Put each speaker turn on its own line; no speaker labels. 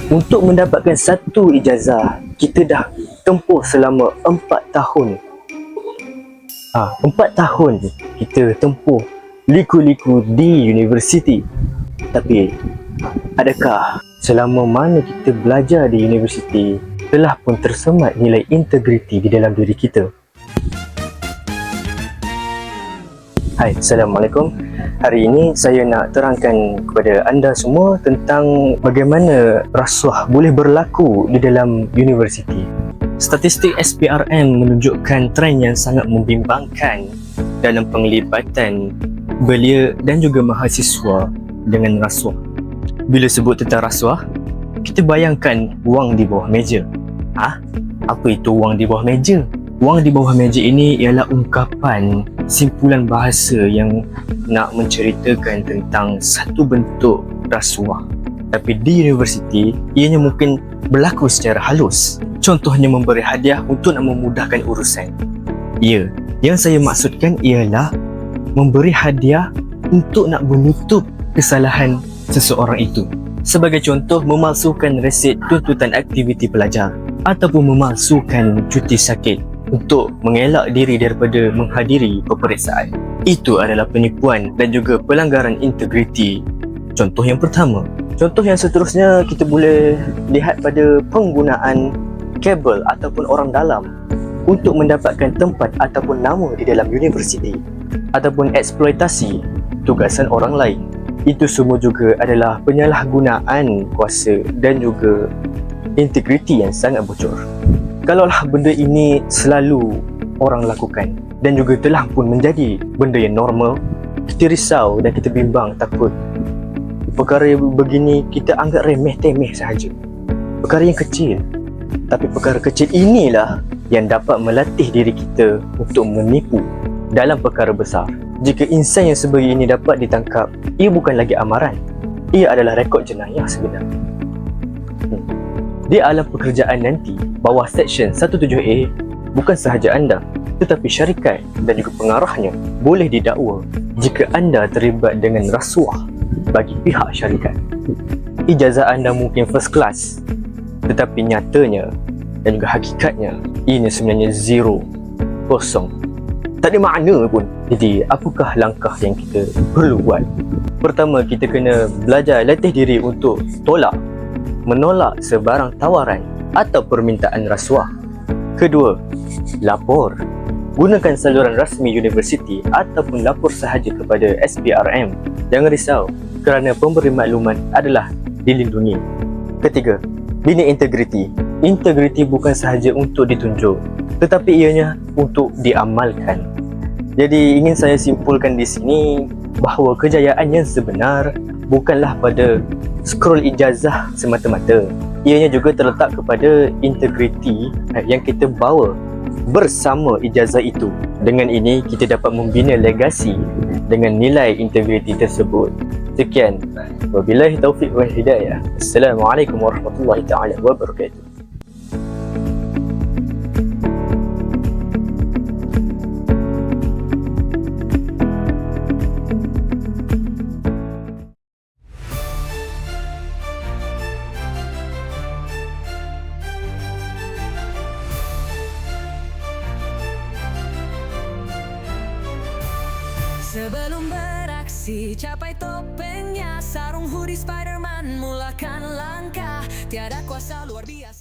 Untuk mendapatkan satu ijazah, kita dah tempuh selama 4 tahun. 4 tahun kita tempuh liku-liku di universiti. Tapi, adakah selama mana kita belajar di universiti telah pun tersemat nilai integriti di dalam diri kita? Hai, Assalamualaikum. Hari ini saya nak terangkan kepada anda semua tentang bagaimana rasuah boleh berlaku di dalam universiti. Statistik SPRM menunjukkan trend yang sangat membimbangkan dalam penglibatan belia dan juga mahasiswa dengan rasuah. Bila sebut tentang rasuah, kita bayangkan wang di bawah meja. Apa itu wang di bawah meja? Wang di bawah meja ini ialah ungkapan simpulan bahasa yang nak menceritakan tentang satu bentuk rasuah. Tapi di universiti, ianya mungkin berlaku secara halus. Contohnya memberi hadiah untuk nak memudahkan urusan. Ya, yang saya maksudkan ialah memberi hadiah untuk nak menutup kesalahan seseorang itu. Sebagai contoh, memalsukan resit tuntutan aktiviti pelajar ataupun memalsukan cuti sakit untuk mengelak diri daripada menghadiri peperiksaan. Itu adalah penipuan dan juga pelanggaran integriti. Contoh yang pertama. Contoh yang seterusnya, kita boleh lihat pada penggunaan kabel ataupun orang dalam untuk mendapatkan tempat ataupun nama di dalam universiti, ataupun eksploitasi tugasan orang lain. Itu semua juga adalah penyalahgunaan kuasa dan juga integriti yang sangat bocor. Kalaulah benda ini selalu orang lakukan dan juga telah pun menjadi benda yang normal, kita risau dan kita bimbang, takut perkara begini kita anggap remeh-temeh sahaja, perkara yang kecil. Tapi perkara kecil inilah yang dapat melatih diri kita untuk menipu dalam perkara besar. Jika insan yang sebegini dapat ditangkap, ia bukan lagi amaran, ia adalah rekod jenayah sebenarnya. Di alam pekerjaan nanti, bawah Seksyen 17A, bukan sahaja anda, tetapi syarikat dan juga pengarahnya boleh didakwa jika anda terlibat dengan rasuah bagi pihak syarikat. Ijazah anda mungkin first class, tetapi nyatanya dan juga hakikatnya, ini sebenarnya zero, kosong. Tak ada makna pun. Jadi, apakah langkah yang kita perlu buat? Pertama, kita kena belajar latih diri untuk menolak sebarang tawaran atau permintaan rasuah. Kedua, lapor. Gunakan saluran rasmi universiti ataupun lapor sahaja kepada SPRM. Jangan risau kerana pemberi maklumat adalah dilindungi. Ketiga, bina integriti. Integriti bukan sahaja untuk ditunjuk, tetapi ianya untuk diamalkan. Jadi ingin saya simpulkan di sini bahawa kejayaan yang sebenar bukanlah pada scroll ijazah semata-mata. Ianya juga terletak kepada integriti yang kita bawa bersama ijazah itu. Dengan ini kita dapat membina legasi dengan nilai integriti tersebut. Sekian. Wabillahi taufiq wal hidayah. Assalamualaikum warahmatullahi taala wabarakatuh.
Sebelum beraksi, capai topengnya. Sarung hoodie Spiderman, mulakan langkah. Tiada kuasa luar biasa.